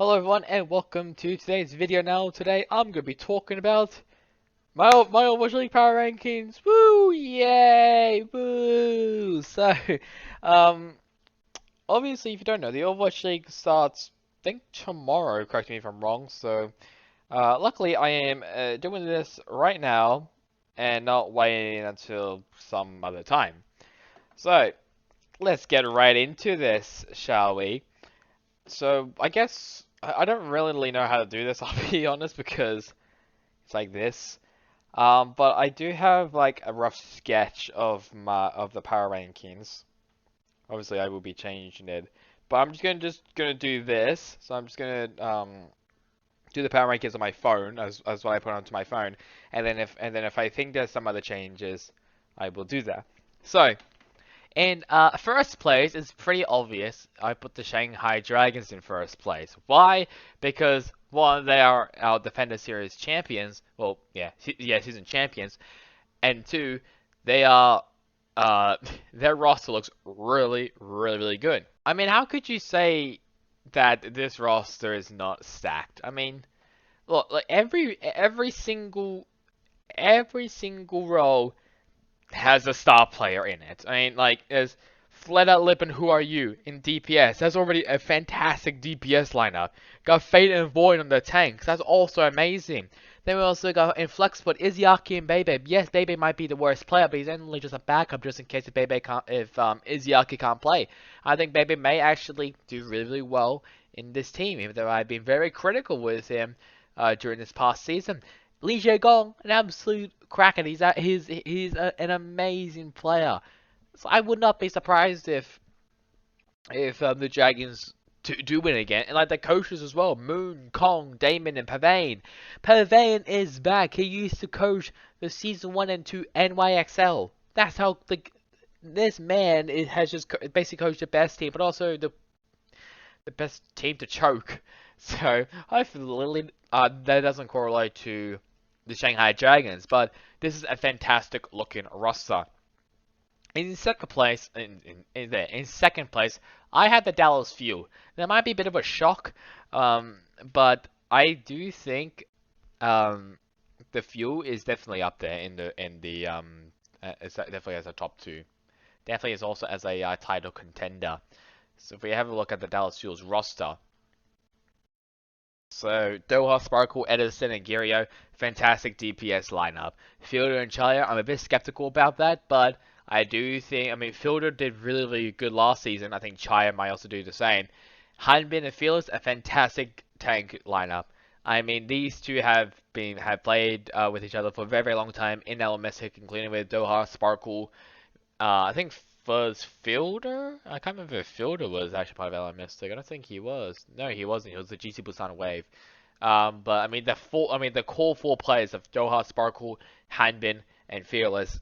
Hello everyone and welcome to today's video. Now today I'm going to be talking about my Overwatch League power rankings. Woo! Yay! Woo! Um obviously if you don't know, the Overwatch League starts I think tomorrow, correct me if I'm wrong. Luckily I am doing this right now and not waiting until some other time. So let's get right into this, shall we? So I guess I don't really know how to do this. I'll be honest because it's like this. But I do have like a rough sketch of the power rankings. Obviously, I will be changing it, but I'm just gonna do this. So I'm just gonna do the power rankings on my phone as what I put onto my phone, and then if I think there's some other changes, I will do that. So. In first place, it's pretty obvious. I put the Shanghai Dragons in first place. Why? Because one, they are our Defender Series champions. Well, yeah, season champions. And two, they are their roster looks really, really, really good. I mean, how could you say that this roster is not stacked? I mean, look, like every single role has a star player in it. I mean, like, there's Fleda, Lip, and Who Are You in DPS. That's already a fantastic DPS lineup. Got Fate and Void on the tanks. That's also amazing. Then we also got in Flexfoot, Izzyaki and Bebe. Yes, Bebe might be the worst player, but he's only just a backup just in case if Izzyaki can't play. I think Bebe may actually do really, really well in this team, even though I've been very critical with him during this past season. Li Gong, an absolute cracker. An amazing player. So I would not be surprised if the Dragons do win again. And like the coaches as well, Moon, Kong, Damon, and Pavane. Pavane is back. He used to coach the season 1 and 2 NYXL. That's how this man has just basically coached the best team, but also the best team to choke. So hopefully that doesn't correlate to the Shanghai Dragons, but this is a fantastic looking roster. In second place, in second place, I had the Dallas Fuel. That might be a bit of a shock, but I do think the Fuel is definitely up there it's definitely as a top two. Definitely is also as a title contender. So if we have a look at the Dallas Fuel's roster, so Doha, Sparkle, Edison, and Girio, fantastic DPS lineup. Fielder and Chaya, I'm a bit skeptical about that, but I do think, I mean, Fielder did really, really good last season. I think Chaya might also do the same. Hanbin and Fearless, a fantastic tank lineup. I mean, these two have played with each other for a very, very long time in LMS, including with Doha, Sparkle, I think was Fielder? I can't remember if Fielder was actually part of LM Mystic. I don't think he was. No, he wasn't. He was the GC Busan Wave. But I mean the core four players of Doha, Sparkle, Hanbin, and Fearless,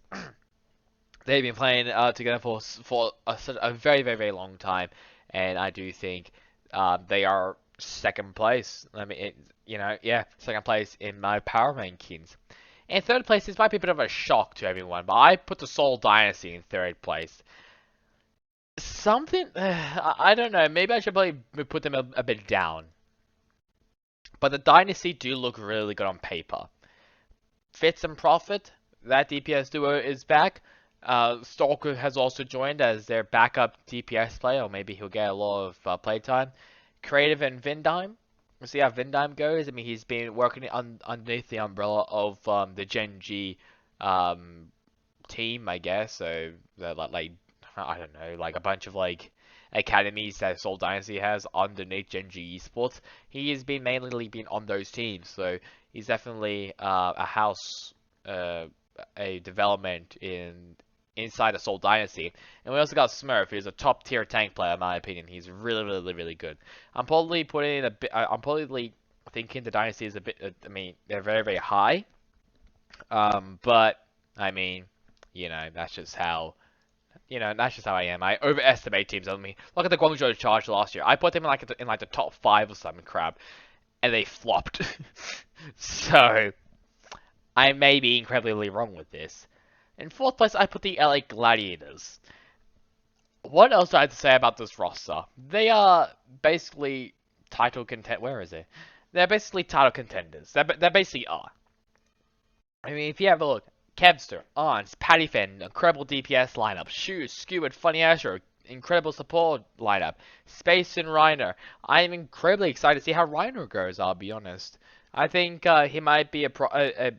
they've been playing together for a very, very, very long time, and I do think they are second place. I mean, yeah, second place in my power rankings. In third place, this might be a bit of a shock to everyone, but I put the Seoul Dynasty in third place. Something, I don't know, maybe I should probably put them a bit down. But the Dynasty do look really good on paper. Fitz and Profit, that DPS duo is back. Stalker has also joined as their backup DPS player, or maybe he'll get a lot of playtime. Creative and Vindime, we'll see how Vindime goes. I mean, he's been working underneath the umbrella of the Gen G team, I guess. So they're like I don't know, like a bunch of like academies that Seoul Dynasty has underneath Gen G Esports. He has been mainly been on those teams, so he's definitely a development inside the Seoul Dynasty. And we also got Smurf, who's a top tier tank player in my opinion. He's really, really, really good. I'm probably putting in a bit. I'm probably thinking the Dynasty is a bit. I mean, they're very, very high. But I mean, that's just how. That's just how I am. I overestimate teams. I mean, look at the Guangzhou Charge last year. I put them in like the top 5 or something crap, and they flopped. So I may be incredibly wrong with this. In fourth place, I put the LA Gladiators. What else do I have to say about this roster? They are basically title contend. Where is it? They're basically title contenders. They basically are. I mean, if you have a look, Kevster, Ons, Patty Finn, incredible DPS lineup, Shoes, Skewered, Funny Asher, incredible support lineup, Space and Reiner. I'm incredibly excited to see how Reiner goes. I'll be honest. I think he might be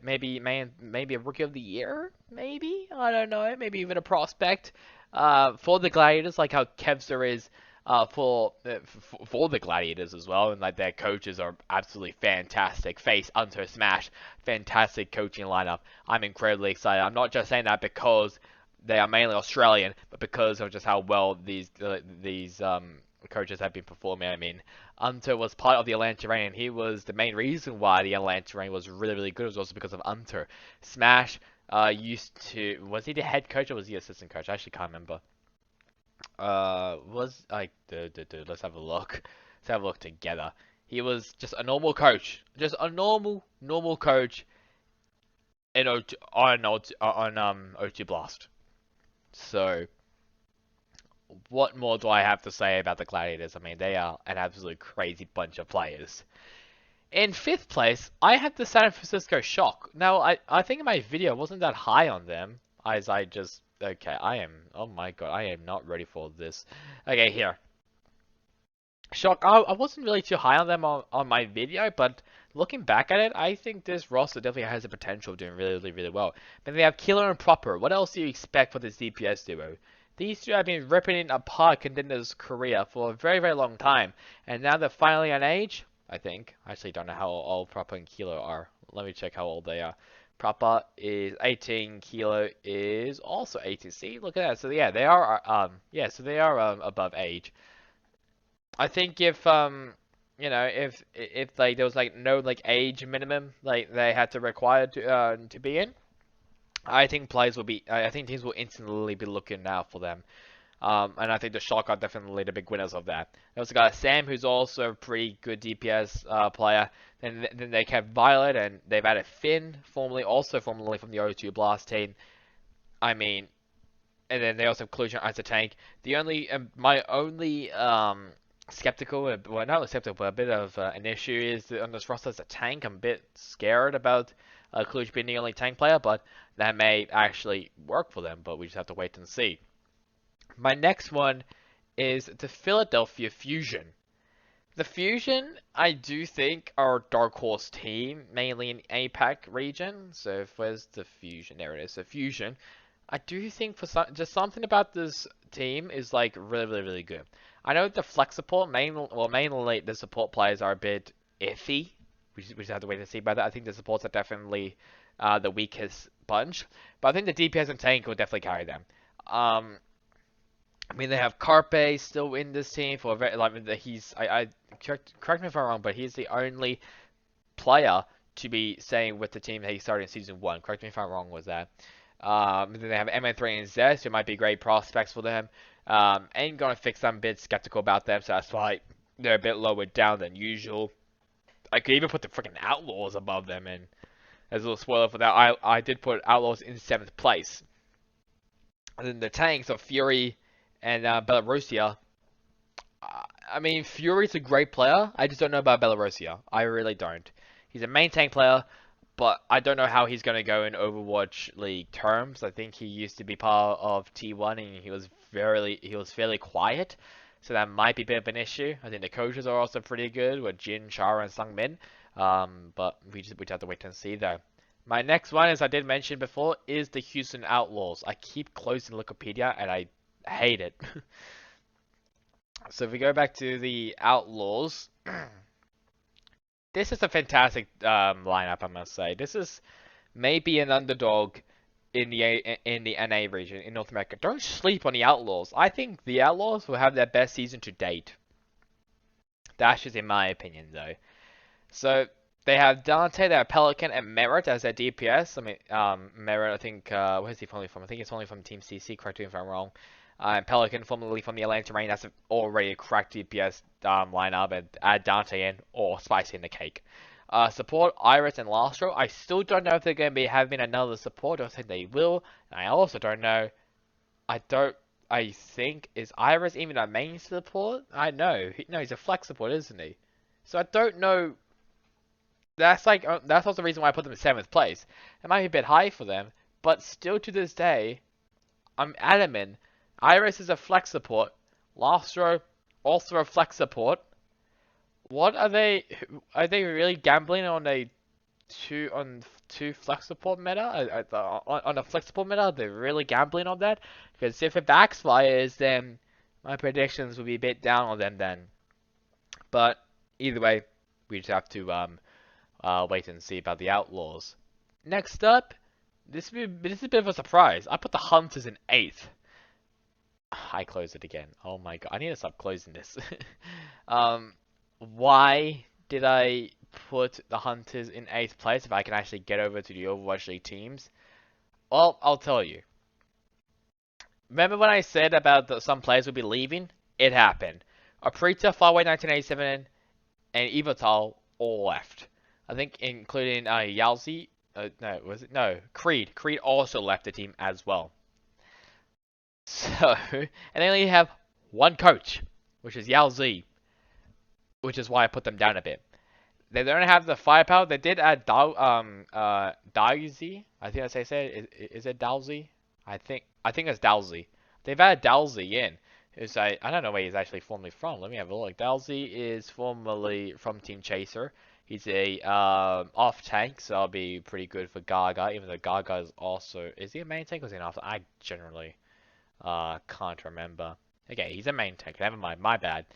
maybe a rookie of the year. Maybe I don't know. Maybe even a prospect for the Gladiators, like how Kevster is for the Gladiators as well, and like their coaches are absolutely fantastic. Face, Unter, Smash, fantastic coaching lineup. I'm incredibly excited. I'm not just saying that because they are mainly Australian, but because of just how well these coaches have been performing. I mean, Unter was part of the Atlanta Rain, and he was the main reason why the Atlanta Rain was really, really good. It was also because of Unter. Smash was he the head coach or was he assistant coach? I actually can't remember. Let's have a look. Let's have a look together. He was just a normal coach, just a normal coach in O2 Blast. So, what more do I have to say about the Gladiators? I mean, they are an absolute crazy bunch of players. In 5th place, I had the San Francisco Shock. Now, I think in my video wasn't that high on them, as I just... Okay, oh my god, I am not ready for this. Okay, here. Shock, I wasn't really too high on them on my video, but looking back at it, I think this roster definitely has the potential of doing really, really, really well. But they have Killer and Proper. What else do you expect for this DPS duo? These two have been ripping apart Contenders' career for a very, very long time, and now they're finally on age, I think. I actually don't know how old Proper and Kilo are. Let me check how old they are. Proper is 18, Kilo is also 18. See, look at that. So yeah, they are above age. I think if you know, if like there was like no like age minimum like they had to require to be in, I think I think teams will instantly be looking out for them. And I think the Shock are definitely the big winners of that. They also got Sam, who's also a pretty good DPS player. Then they have Violet, and they've added Finn, formerly from the O2 Blast team. I mean, and then they also have Collusion as a tank. My only skeptical, well, not skeptical, but a bit of an issue is that on this roster as a tank. I'm a bit scared about Collusion being the only tank player, but that may actually work for them. But we just have to wait and see. My next one is the Philadelphia Fusion. The Fusion, I do think, are a dark horse team, mainly in APAC region. So where's the Fusion? There it is, the Fusion. I do think just something about this team is like really, really, really good. I know the flex support, mainly the support players are a bit iffy. We just have to wait and see about that. I think the supports are definitely the weakest bunch, but I think the DPS and tank will definitely carry them. I mean, they have Carpe still in this team for a very, like, correct me if I'm wrong, but he's the only player to be staying with the team that he started in Season 1. Correct me if I'm wrong with that. Then they have MN3 and Zest, who might be great prospects for them. Ain't gonna fix. I'm a bit skeptical about them, so that's why they're a bit lower down than usual. I could even put the freaking Outlaws above them, and as a little spoiler for that, I did put Outlaws in 7th place. And then the tanks of Fury and Belarusia. I mean, Fury's a great player. I just don't know about Belarusia. I really don't. He's a main tank player, but I don't know how he's going to go in Overwatch League terms. I think he used to be part of T1 and he was fairly quiet. So that might be a bit of an issue. I think the coaches are also pretty good with Jin, Chara, and Sungmin. But we have to wait and see though. My next one, as I did mention before, is the Houston Outlaws. I keep closing Wikipedia and I hate it. So if we go back to the Outlaws, this is a fantastic lineup, I must say. This is maybe an underdog in the NA region in North America. Don't sleep on the Outlaws. I think the Outlaws will have their best season to date. That's just in my opinion, though. So they have Dante, they have Pelican, and Merit as their DPS. I mean, Merit, I think, where's he formerly from? I think he's only from Team CC, correct me if I'm wrong. Pelican, formerly from the Atlanta Rain, that's already a cracked DPS lineup, and add Dante in, or spice in the cake. Support, Iris and Lastro. I still don't know if they're going to be having another support. I think they will. And I also don't know. I think, is Iris even a main support? I know. No, he's a flex support, isn't he? So I don't know. That's also the reason why I put them in 7th place. It might be a bit high for them, but still to this day, I'm adamant. Iris is a flex support. Lastro also a flex support. What are they? Are they really gambling on two flex support meta? On a flex support meta, they're really gambling on that. Because if it backfires, then my predictions will be a bit down on them then. But either way, we just have to wait and see about the Outlaws. Next up, this is a bit of a surprise. I put the Hunters in 8th. I closed it again. Oh my god, I need to stop closing this. Why did I put the Hunters in 8th place if I can actually get over to the Overwatch League teams? Well, I'll tell you. Remember when I said about some players would be leaving? It happened. Aprita, Farway 1987, and Evotal all left. I think including Yalzi. No, was it? No, Creed. Creed also left the team as well. So, and they only have one coach, which is Yalzi, which is why I put them down a bit. They don't have the firepower. They did add Dalzi. I think that's how I say it. Is it Dalzi? I think it's Dalzi. They've added Dalzi in. I don't know where he's actually formerly from. Let me have a look. Dalzi is formerly from Team Chaser. He's a off tank, so that'll be pretty good for Gaga. Even though Gaga is also he a main tank or is he an off? I generally can't remember. Okay, he's a main tank. Never mind. My bad.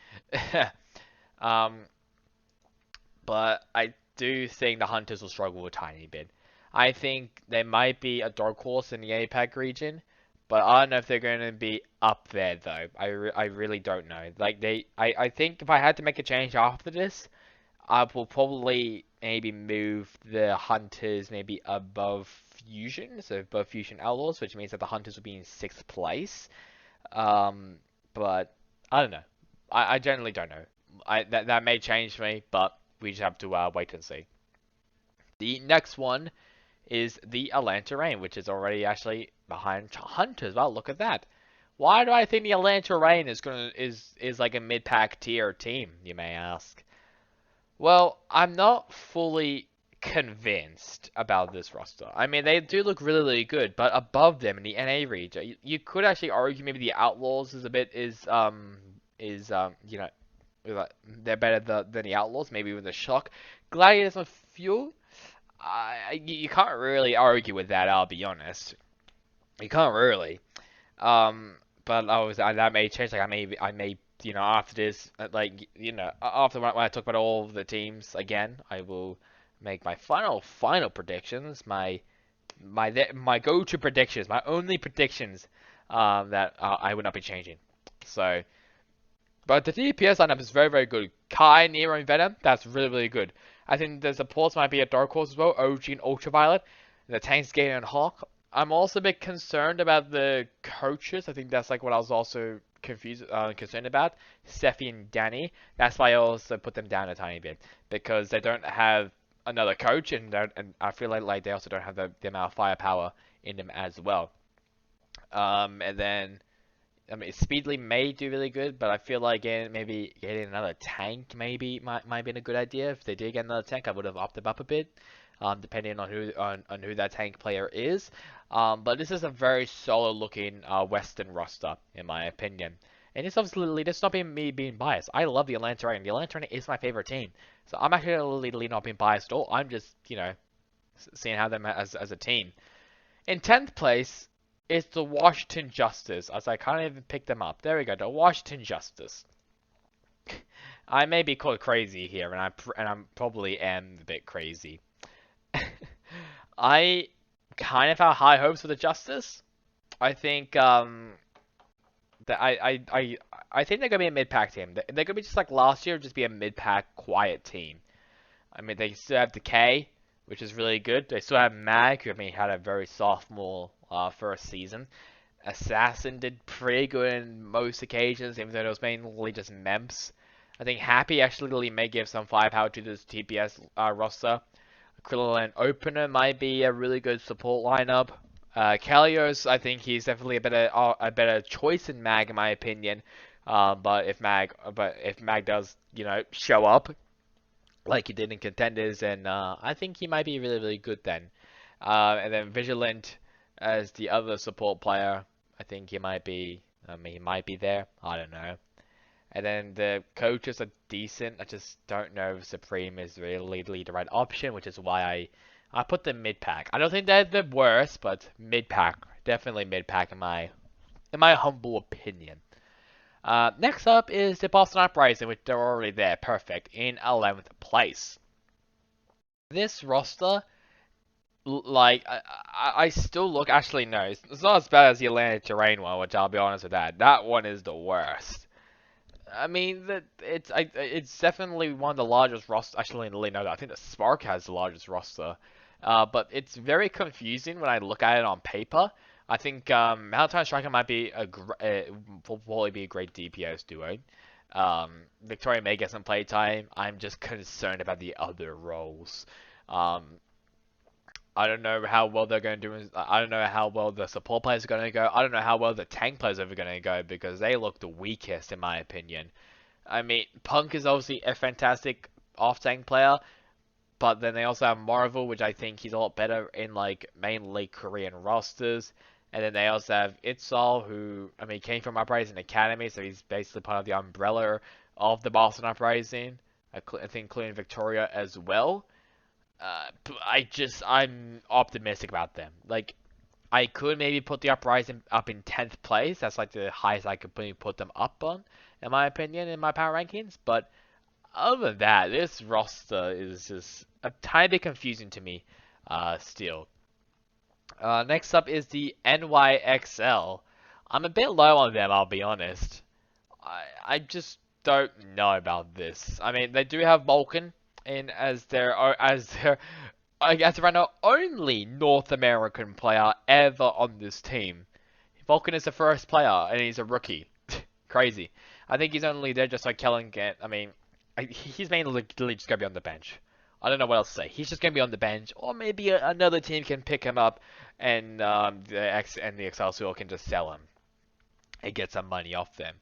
But I do think the Hunters will struggle a tiny bit. I think they might be a dark horse in the APAC region, but I don't know if they're going to be up there though. I really don't know. Like I think if I had to make a change after this, I will probably maybe move the Hunters maybe above Fusion, so above Fusion Outlaws, which means that the Hunters will be in 6th place. But I don't know. I generally don't know. That may change for me, but we just have to wait and see. The next one is the Atlanta Reign, which is already actually behind Hunters. Well, look at that. Why do I think the Atlanta Reign is like a mid-pack tier team, you may ask? Well, I'm not fully convinced about this roster. I mean, they do look really, really good, but above them in the NA region, you could actually argue maybe the Outlaws is you know, they're better than the Outlaws, maybe with a shock. Gladiators and Fuel, you can't really argue with that. I'll be honest, you can't really. But that may change. Like I may after this, after when I talk about all of the teams again, I will make my final predictions. My go-to predictions, my only predictions that I would not be changing. So. But the DPS lineup is very, very good. Kai, Nero, and Venom, that's really, really good. I think the supports might be a dark horse as well. OG and Ultraviolet. The tanks, Gator, and Hawk. I'm also a bit concerned about the coaches. I think that's like what I was also concerned about. Steffi and Danny. That's why I also put them down a tiny bit. Because they don't have another coach, and I feel like they also don't have the amount of firepower in them as well. And then... I mean, Speedly may do really good, but I feel like maybe getting another tank maybe might be a good idea. If they did get another tank, I would have opted up a bit, depending on who that tank player is. But this is a very solid looking Western roster, in my opinion. And it's obviously this not me being biased. I love the Atlanta Reign. The Atlanta Reign is my favorite team, so I'm actually not being biased at all. I'm just seeing how them as a team. In 10th place. It's the Washington Justice, as I can't even pick them up. There we go, the Washington Justice. I may be called crazy here, and I'm probably am a bit crazy. I kind of have high hopes for the Justice. I think that I think they're gonna be a mid-pack team. They're gonna be just like last year, just be a mid-pack quiet team. I mean, they still have Decay, which is really good. They still have Mag, who had a very sophomore first season. Assassin did pretty good in most occasions, even though it was mainly just Memps. I think Happy actually may give some firepower to this TPS roster. Krillin Opener might be a really good support lineup. Kalios, I think he's definitely a better choice than Mag in my opinion. But if Mag does show up, like he did in Contenders, and I think he might be really, really good then. And then Vigilant as the other support player, I think he might be. I mean, he might be there. I don't know. And then the coaches are decent. I just don't know if Supreme is really the right option, which is why I put them mid pack. I don't think they're the worst, but mid pack, definitely mid pack in my humble opinion. Next up is the Boston Uprising, which they're already there, perfect, in 11th place. This roster, like, I still look, actually, no, it's not as bad as the Atlantic Terrain one, which I'll be honest with that. That one is the worst. I mean, it's definitely one of the largest rosters, actually, in the league. No, I think the Spark has the largest roster. But it's very confusing when I look at it on paper. I think Maritime Striker might be will probably be a great DPS duo. Victoria may get some playtime. I'm just concerned about the other roles. Um, I don't know how well they're going to do. I don't know how well the support players are going to go. I don't know how well the tank players are going to go because they look the weakest in my opinion. I mean, Punk is obviously a fantastic off-tank player, but then they also have Marvel, which I think he's a lot better in like mainly Korean rosters. And then they also have Itzal, who, I mean, came from Uprising Academy, so he's basically part of the umbrella of the Boston Uprising. I think including Victoria as well. I'm optimistic about them. Like, I could maybe put the Uprising up in 10th place. That's like the highest I could maybe put them up on, in my opinion, in my power rankings. But other than that, this roster is just a tiny bit confusing to me, still. Next up is the NYXL. I'm a bit low on them, I'll be honest. I just don't know about this. I mean, they do have Vulcan in as their I guess right now only North American player ever on this team. Vulcan is the first player, and he's a rookie. Crazy. I think he's only there just so Kellen can. I mean, he's mainly just gonna be on the bench. I don't know what else to say. He's just gonna be on the bench, or maybe another team can pick him up, and the Excelsior can just sell him and get some money off them.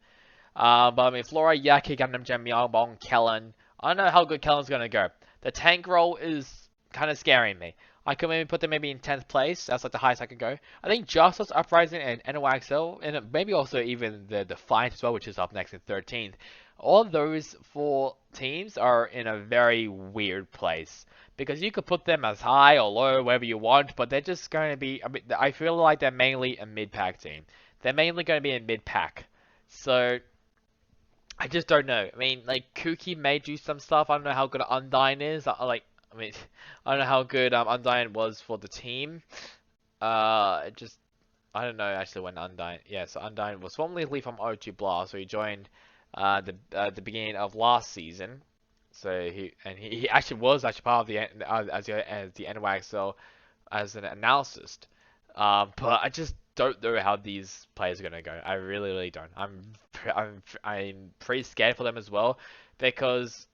But I mean, Flora, Yaki, Gundam Gem, Myeongbong, Kellen. I don't know how good Kellen's gonna go. The tank role is kind of scaring me. I could maybe put them maybe in 10th place. That's like the highest I could go. I think Justice, Uprising, and NYXL, and maybe also even the Defiant as well, which is up next in 13th. All those four teams are in a very weird place. Because you could put them as high or low, wherever you want, but they're just going to be... I mean, I feel like they're mainly a mid-pack team. They're mainly going to be a mid-pack. So... I just don't know. I mean, like, Kuki may do some stuff. I don't know how good Undyne is. I mean, I don't know how good Undyne was for the team. Just, I don't know actually when Undyne. Yeah, so Undyne was formerly from O2 Blast, so he joined the beginning of last season. So he actually was actually part of the as the NYXL as an analyst. But I just don't know how these players are gonna go. I really, really don't. I'm pretty scared for them as well because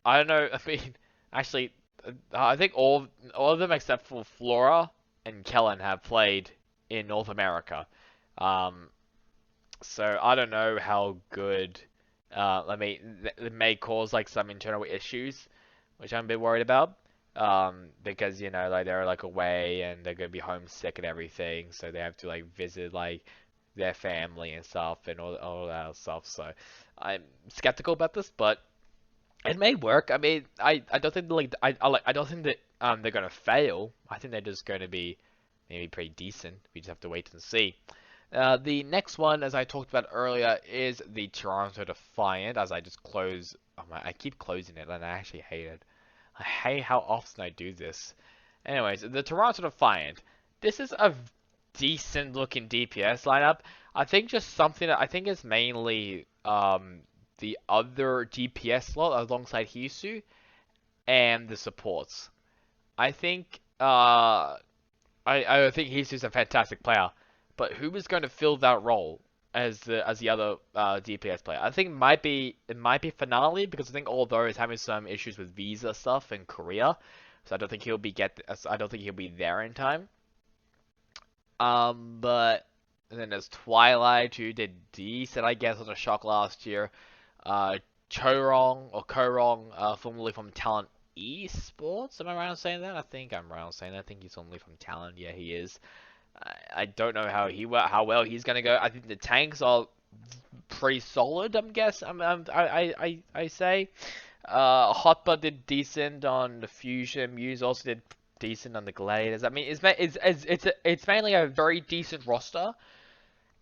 I don't know. I mean, actually, I think all of them except for Flora and Kellen have played in North America. Um, so I don't know how good. It may cause like some internal issues, which I'm a bit worried about. Because you know, like they're like away and they're gonna be homesick and everything, so they have to like visit like their family and stuff and all that stuff. So I'm skeptical about this, but it may work. I mean, I don't think like I don't think that they're gonna fail. I think they're just gonna be maybe pretty decent. We just have to wait and see. The next one, as I talked about earlier, is the Toronto Defiant. As I just close, I keep closing it, and I actually hate it. I hate how often I do this. Anyways, the Toronto Defiant. This is a decent looking DPS lineup. I think just something that I think is mainly the other DPS slot alongside Hisu and the supports. I think I think Hisu's a fantastic player, but who is going to fill that role as the other DPS player? I think it might be Finale because I think although he's having some issues with visa stuff in Korea, so I don't think I don't think he'll be there in time. But then there's Twilight who did decent, I guess, on a shock last year. Chorong or Korong, formerly from Talent esports. Am I right in saying that? I think I'm right in saying that. I think he's only from Talent. Yeah, he is. I don't know how well he's gonna go. I think the tanks are pretty solid. I'm guess. I say. Hotba did decent on the Fusion. Muse also did decent on the Gladiators. I mean, it's mainly a very decent roster.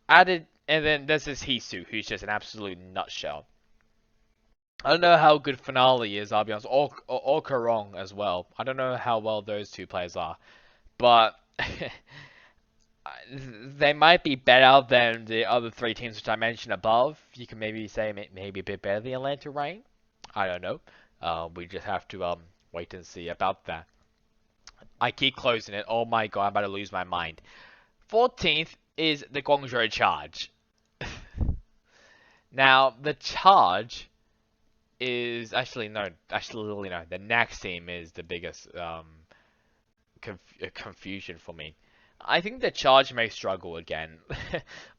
Added, and then this is Hisu, who's just an absolute nutshell. I don't know how good Finale is, I'll be honest, or Karong as well. I don't know how well those two players are, but they might be better than the other three teams which I mentioned above. You can maybe say maybe a bit better than Atlanta Reign. I don't know. We just have to wait and see about that. I keep closing it. Oh my god, I'm about to lose my mind. 14th is the Guangzhou Charge. Now, the Charge is actually no. The next team is the biggest confusion for me. I think the Charge may struggle again.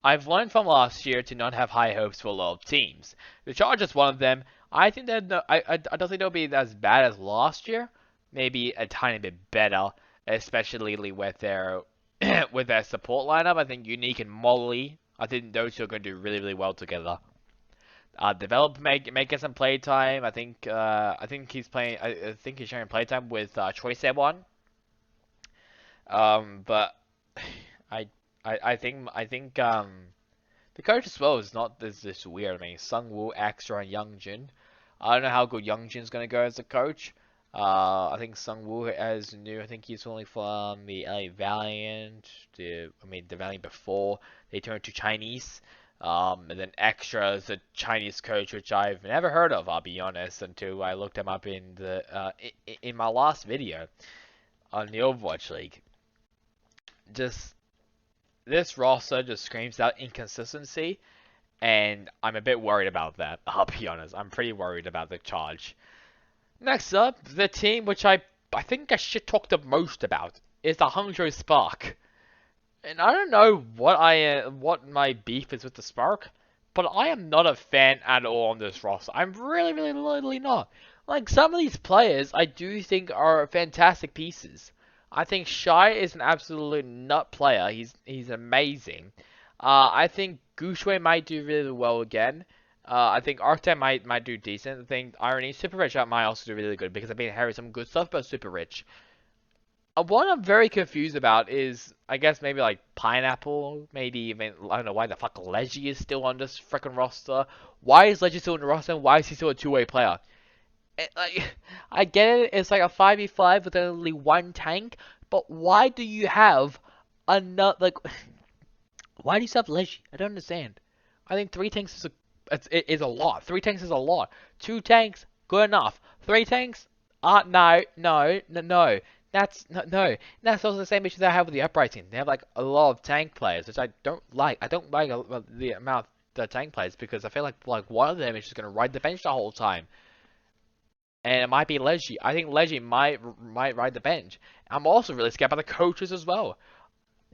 I've learned from last year to not have high hopes for a lot of teams. The Charge is one of them. I think that I don't think they'll be as bad as last year. Maybe a tiny bit better, especially with their with their support lineup. I think Unique and Molly. I think those two are going to do really well together. Develop may get some playtime. I think he's playing. I think he's sharing playtime with Choice One. But I think the coach as well is not this weird. I mean, Sungwoo, Extra, and Youngjin. I don't know how good Youngjin's gonna go as a coach. I think Sungwoo as new. I think he's only from the LA Valiant. The Valiant before they turned to Chinese. And then Extra is a Chinese coach, which I've never heard of. I'll be honest, until I looked him up in the in my last video on the Overwatch League. Just this roster just screams out inconsistency, and I'm a bit worried about that. I'll be honest, I'm pretty worried about the Charge. Next up, the team which I think I should talk the most about is the Hangzhou Spark. And I don't know what my beef is with the Spark, but I am not a fan at all on this roster. I'm really not. Like, some of these players I do think are fantastic pieces. I think Shy is an absolute nut player. He's amazing. I think Gushue might do really well again. I think Arctem might do decent. I think Irony Super Rich might also do really good because I've been hearing some good stuff about Super Rich. What I'm very confused about is, I guess maybe like Pineapple, maybe even, I don't know why the fuck Leggy is still on this freaking roster. Why is Leggy still on the roster and why is he still a two-way player? I get it, it's like a 5v5 with only one tank, but why do you have another, why do you still have Leggy? I don't understand. I think 3 tanks is a lot. 3 tanks is a lot. 2 tanks, good enough. 3 tanks? No. No. That's also the same issue that I have with the Uprising. They have like a lot of tank players, which I don't like. I don't like the amount of the tank players because I feel like one of them is just gonna ride the bench the whole time. And it might be Leggy. I think Leggy might ride the bench. I'm also really scared about the coaches as well.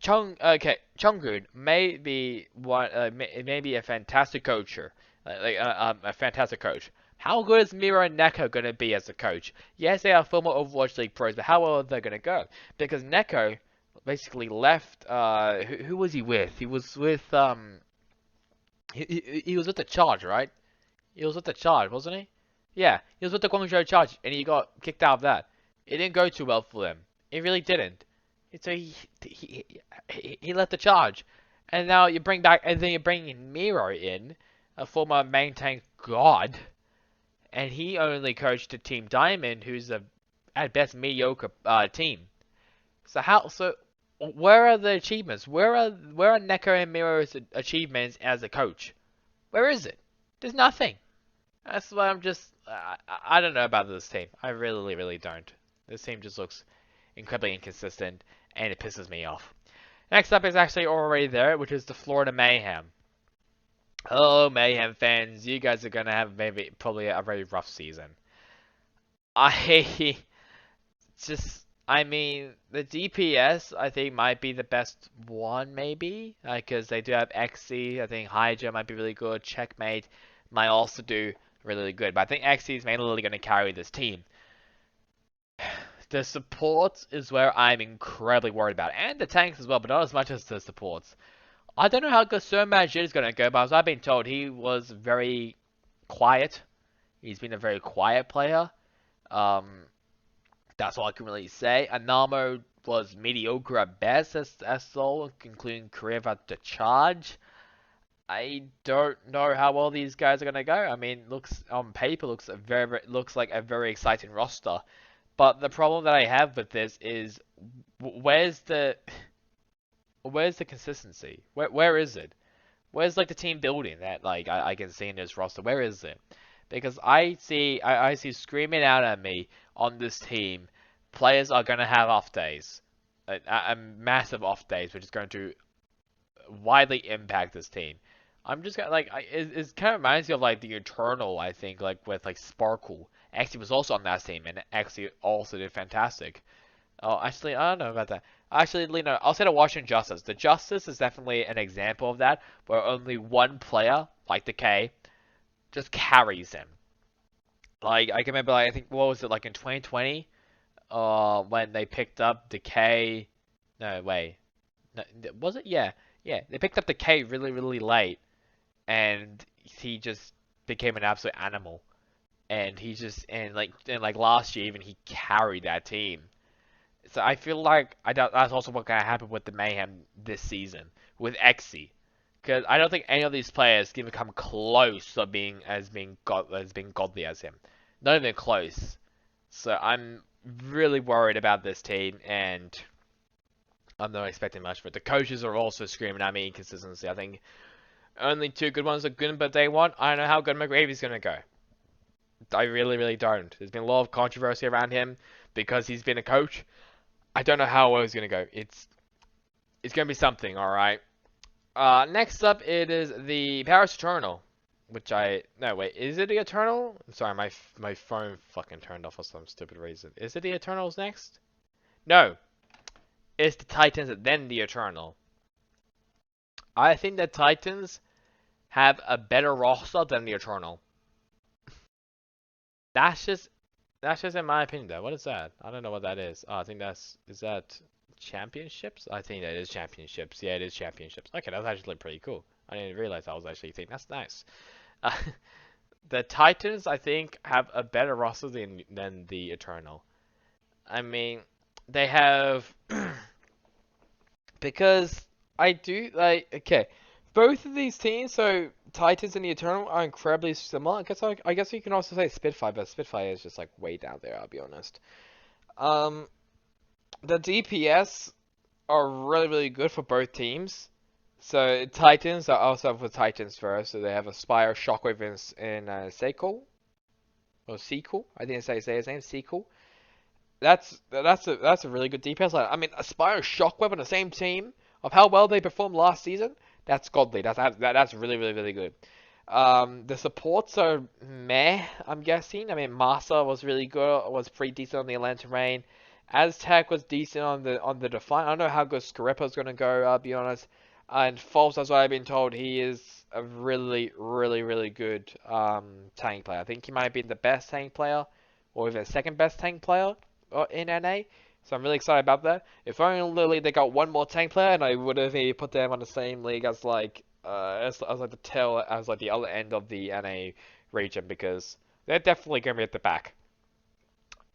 Chunggoon may be maybe a fantastic coacher, a fantastic coach. How good is Miro and Neko going to be as a coach? Yes, they are former Overwatch League pros, but how well are they going to go? Because Neko basically left. Who was he with? He was with he was with the Charge, right? He was with the Charge, wasn't he? Yeah, he was with the Guangzhou Charge, and he got kicked out of that. It didn't go too well for them. It really didn't. So he left the Charge, and now you bring back, and then you're bringing Miro in, a former main tank god. And he only coached a Team Diamond, who's at best mediocre team. So where are the achievements? Where are Neko and Miro's achievements as a coach? Where is it? There's nothing. That's why I'm just I don't know about this team. I really don't. This team just looks incredibly inconsistent, and it pisses me off. Next up is actually already there, which is the Florida Mayhem. Oh, Mayhem fans, you guys are gonna have probably a very rough season. I mean, the DPS I think might be the best one, maybe, because they do have XC. I think Hydra might be really good. Checkmate might also do really good, but I think XC is mainly gonna carry this team. The supports is where I'm incredibly worried about, and the tanks as well, but not as much as the supports. I don't know how good Sir Majid is going to go, but as I've been told, he was very quiet. He's been a very quiet player. Um, that's all I can really say. Anamo was mediocre at best as all, including career at the charge. I don't know how well these guys are gonna go. I mean, looks on paper looks like a very exciting roster, but the problem that I have with this is where's the consistency? Where is it? Where's like the team building that like I can see in this roster? Where is it? Because I see screaming out at me on this team, players are gonna have off days, a massive off days, which is going to widely impact this team. I'm just gonna like it kind of reminds me of like the Eternal, I think, like with like Sparkle. Actually was also on that team and actually also did fantastic. Oh, actually, I don't know about that. Actually, Lena, I'll say the Washington Justice. The Justice is definitely an example of that, where only one player, like the K, just carries him. Like I can remember, like, I think what was it like in 2020, when they picked up Decay. No, wait, no, was it? Yeah, yeah. They picked up Decay really, really late, and he just became an absolute animal. And he just and like last year even he carried that team. So I feel like that's also what gonna happen with the Mayhem this season with Xe, because I don't think any of these players can become close to being godly as him. Not even close. So I'm really worried about this team, and I'm not expecting much for it. The coaches are also screaming at me inconsistency. I think only two good ones are good, but day one, I don't know how good McGravy's gonna go. I really, really don't. There's been a lot of controversy around him because he's been a coach. I don't know how well he's gonna go. It's gonna be something, all right. Next up, it is the Paris Eternal, which no wait, is it the Eternal? I'm sorry, my phone fucking turned off for some stupid reason. Is it the Eternals next? No, it's the Titans and then the Eternal. I think the Titans have a better roster than the Eternal. That's just in my opinion though. What is that? I don't know what that is. Oh, I think is that championships? I think that is championships. Yeah, it is championships. Okay, that's actually pretty cool. I didn't realize I was actually thinking that's nice. Uh, the Titans, I think, have a better roster than the Eternal. I mean, they have because I do like okay, both of these teams. So Titans and the Eternal are incredibly similar. I guess you can also say Spitfire, but Spitfire is just like way down there. I'll be honest. Um, the DPS are really, really good for both teams. So Titans are also for Titans first. So they have Aspire, Shockwave, and Sequel or Sequel. I didn't say his name. Sequel. That's a really good DPS line. I mean, Aspire, Shockwave on the same team of how well they performed last season. That's godly. That's really, really, really good. The supports are meh, I'm guessing. I mean, Masa was really good, was pretty decent on the Atlanta Rain. Aztec was decent on the Defiant. I don't know how good Scarippa's gonna go, I'll be honest. And False, as I've been told, he is a really, really, really good tank player. I think he might have been the best tank player, or even the second best tank player in NA. So I'm really excited about that. If only they got one more tank player, and I would have maybe put them on the same league as like like the other end of the NA region, because they're definitely going to be at the back.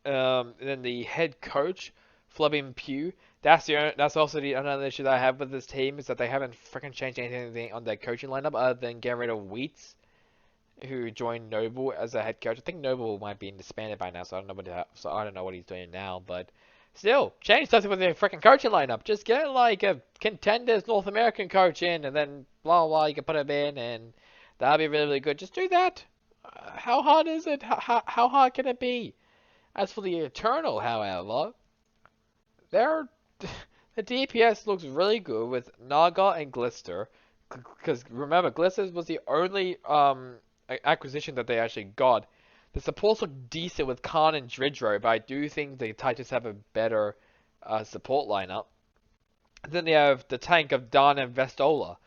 And then the head coach, Flubbing Pugh. That's also the another issue that I have with this team, is that they haven't freaking changed anything on their coaching lineup other than getting rid of Wheats, who joined Noble as a head coach. I think Noble might be disbanded by now, so I don't know what he's doing now, but still, change something with their freaking coaching lineup. Just get like a contenders North American coach in, and then blah blah. You can put him in, and that'll be really, really good. Just do that. How hard is it? How hard can it be? As for the Eternal, however, they're the DPS looks really good with Naga and Glister, because remember, Glister was the only acquisition that they actually got. The supports look decent with Khan and Dridro, but I do think the Titans have a better support lineup. Then they have the tank of Don and Vestola.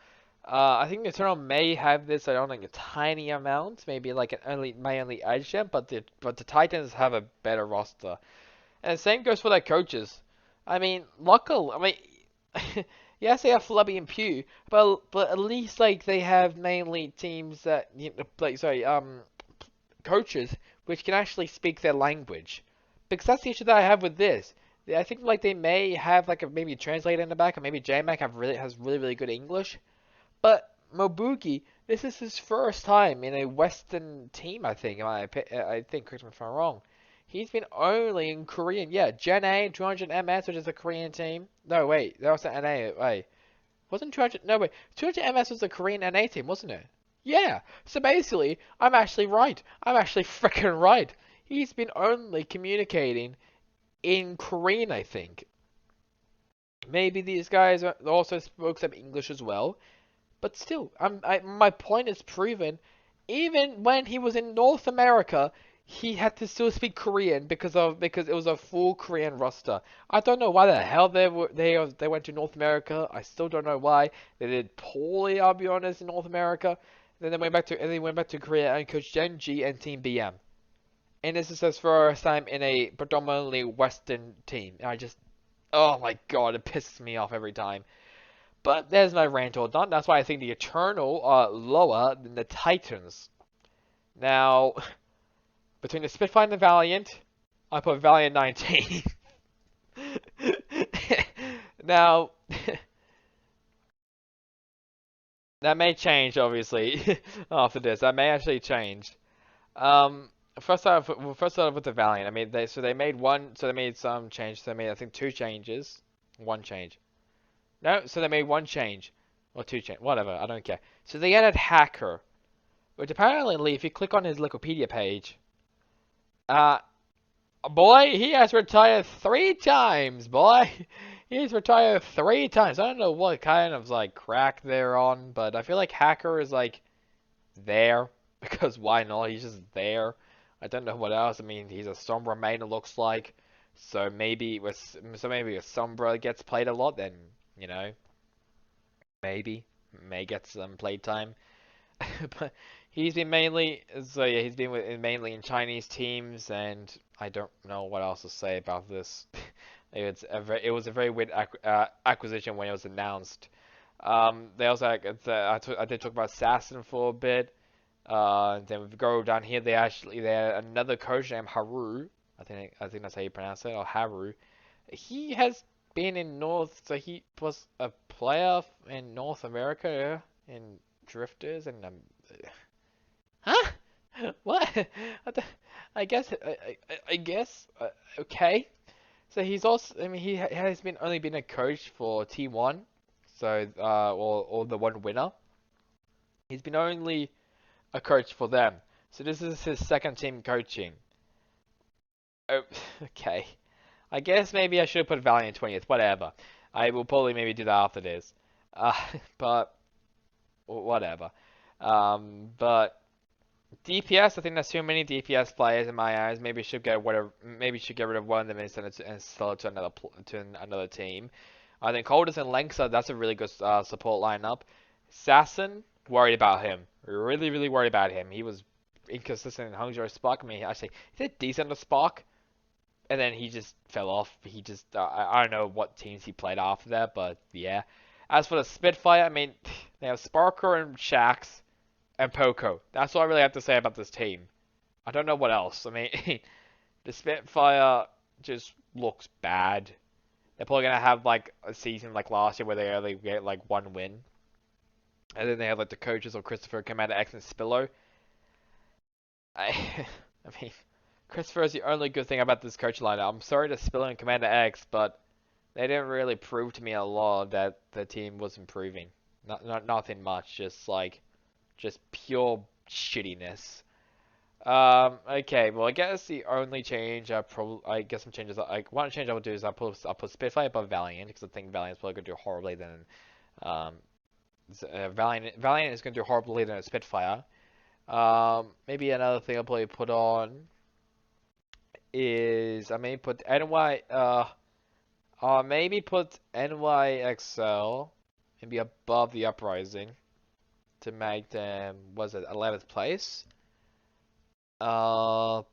I think Eternal may have this, I don't think, a tiny amount, maybe like may only edge them, but the Titans have a better roster. And the same goes for their coaches. I mean, luckily, I mean, yes, they have Flubby and Pew, but at least like they have mainly teams that like coaches which can actually speak their language. Because that's the issue that I have with this. I think like they may have like maybe a translator in the back, or maybe JMac has really good English. But Mobugi, this is his first time in a Western team, I think. I think, correct me if I'm wrong. He's been only in Korean. Yeah, Gen A, 200 MS, which is a Korean team. No, wait, that was an NA. Wait, wasn't 200? No, wait, 200 MS was a Korean NA team, wasn't it? Yeah. So basically, I'm actually right. I'm actually freaking right. He's been only communicating in Korean, I think. Maybe these guys also spoke some English as well. But still, my point is proven. Even when he was in North America, he had to still speak Korean because it was a full Korean roster. I don't know why the hell they went to North America. I still don't know why. They did poorly, I'll be honest, in North America. Then they went back to Korea and coached Gen G and Team BM. And this is his first time in a predominantly Western team. And oh my god, it pisses me off every time. But there's my rant all done. That's why I think the Eternal are lower than the Titans. Now, between the Spitfire and the Valiant, I put Valiant 19. Now, that may change, obviously, after this. That may actually change. First off with the Valiant. I mean, they made some change. So they made, I think, 2 changes. 1 change. No, so they made 1 change. Or 2 change. Whatever, I don't care. So they added Hacker. Which apparently, if you click on his Wikipedia page, boy, he has retired 3 times, boy. He's retired 3 times. I don't know what kind of, like, crack they're on, but I feel like Hacker is, like, there. Because why not? He's just there. I don't know what else. I mean, he's a Sombra main, it looks like. So maybe if Sombra gets played a lot, then, you know, maybe may get some playtime. But he's been mainly he's been mainly in Chinese teams, and I don't know what else to say about this. It was a very weird acquisition when it was announced. They also I did talk about Assassin for a bit. Then we go down here. They had another coach named Haru. I think that's how you pronounce it, or Haru. He has been in North, so he was a player in North America in Drifters and huh? What? I guess okay. So he's also, I mean, he has only been a coach for T1, so or the one winner. He's been only a coach for them. So this is his second team coaching. Oh, okay. I guess maybe I should have put Valiant 20th. Whatever. I will probably maybe do that after this. But whatever. But DPS, I think there's too many DPS players in my eyes. Maybe should get rid of one of them and sell it to another team. I think Coldest and Lenxa, that's a really good support lineup. Assassin, worried about him. Really worried about him. He was inconsistent in Hangzhou Spark. I mean, actually, he did decent at Spark, and then he just fell off. He just, I don't know what teams he played after that, but yeah. As for the Spitfire, I mean, they have Sparker and Shax and Poco. That's all I really have to say about this team. I don't know what else. I mean, the Spitfire just looks bad. They're probably going to have like a season like last year where they only get like 1 win. And then they have like the coaches of Christopher, Commander X, and Spillo. I mean, Christopher is the only good thing about this coach lineup. I'm sorry to Spillo and Commander X, but they didn't really prove to me a lot that the team was improving. Nothing much, just pure shittiness. Okay, well I guess the only change I guess some changes one change I would do is I'll put Spitfire above Valiant because I think Valiant's probably gonna do horribly than Valiant is gonna do horribly than a Spitfire. Maybe another thing I'll probably put on is I may put maybe put NYXL maybe above the Uprising to make them, was it 11th place? I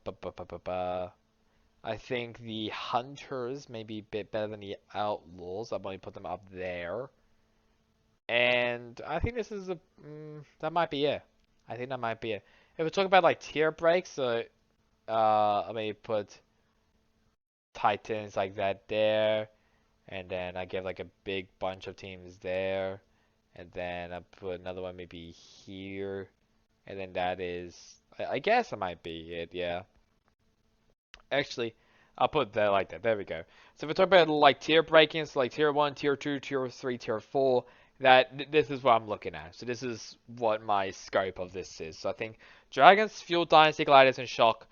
I think the Hunters may be a bit better than the Outlaws. I'll probably put them up there. And I think this is that might be it. I think that might be it. If we talk about like tier breaks, I may put Titans like that there, and then I give like a big bunch of teams there, and then I put another one maybe here, and then that is, I guess that might be it, yeah. Actually, I'll put that like that. There we go. So if we talk about like tier breakings, like tier 1, tier 2, tier 3, tier 4, this is what I'm looking at. So this is what my scope of this is. So I think Dragons, Fuel, Dynasty, Gladiators, and Shock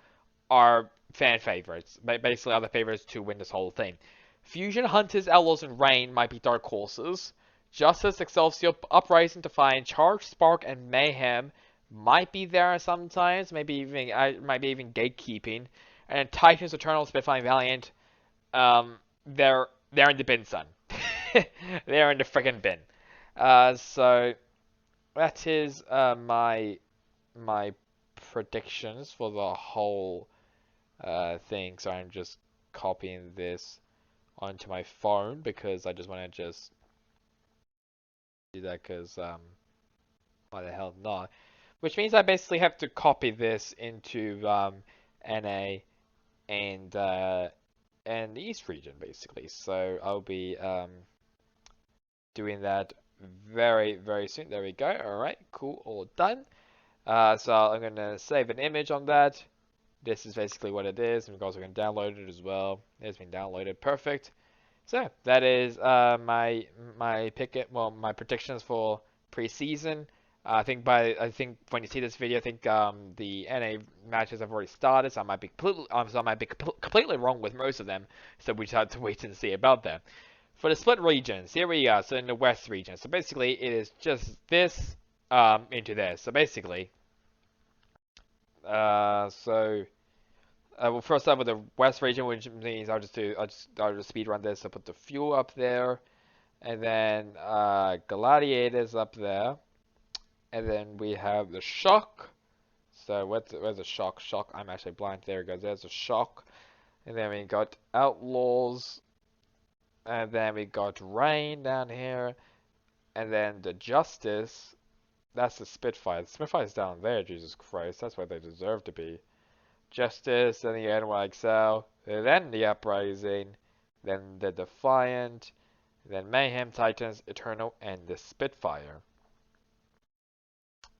are fan favorites. Basically, are the favorites to win this whole thing. Fusion, Hunters, Outlaws, and Reign might be dark horses. Justice, Excelsior, Uprising, Defiant, Charge, Spark, and Mayhem might be there sometimes. Maybe even gatekeeping. And Titans, Eternal, Spitfire, Valiant, they're in the bin, son. They're in the freaking bin. So that is my predictions for the whole thing. So I'm just copying this onto my phone because I just want to just do that because why the hell not? Which means I basically have to copy this into NA and the East region basically. So I'll be doing that very soon. There we go. All right, cool, all done. So I'm gonna save an image on that. This is basically what it is, and we also can download it as well. It's been downloaded, perfect. So that is my my predictions for preseason. I think when you see this video, I think the NA matches have already started, so I might be completely wrong with most of them. So we just have to wait and see about that. For the split regions, here we are. So in the West region, so basically it is just this into this. So basically, we'll first start with the West region, which means I'll just speed run this. So put the fuel up there, and then Gladiators up there, and then we have the Shock. So where's the Shock? Shock. I'm actually blind. There it goes. There's the Shock, and then we got Outlaws, and then we got Reign down here, and then the Justice. That's the Spitfire. The Spitfire's down there. Jesus Christ, that's where they deserve to be. Justice, then the Nyxl, then the Uprising, then the Defiant, then Mayhem, Titans, Eternal, and the Spitfire.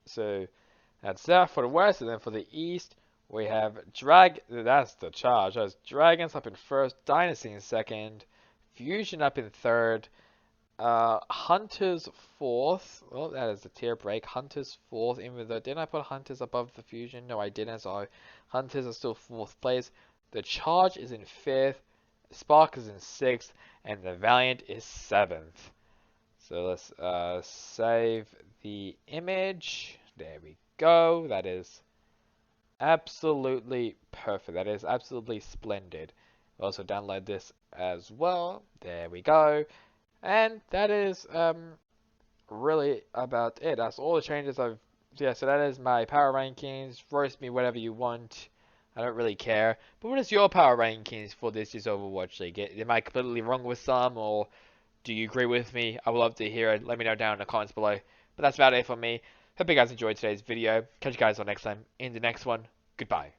So that's that for the West, and then for the East, we have that's the Charge. That's Dragons up in first, Dynasty in second, Fusion up in third, Hunters fourth. Well, that is the tier break. Hunters fourth, even though didn't I put Hunters above the Fusion? No, I didn't. So Hunters are still fourth place. The Charge is in fifth. Spark is in sixth, and the Valiant is seventh. So let's save the image. There we go. That is absolutely perfect. That is absolutely splendid. We'll also download this as well. There we go. And that is really about it. That's all the changes I've... Yeah, so that is my power rankings. Roast me whatever you want. I don't really care. But what is your power rankings for this year's Overwatch League? Am I completely wrong with some, or do you agree with me? I would love to hear it. Let me know down in the comments below. But that's about it for me. Hope you guys enjoyed today's video. Catch you guys on next time in the next one. Goodbye.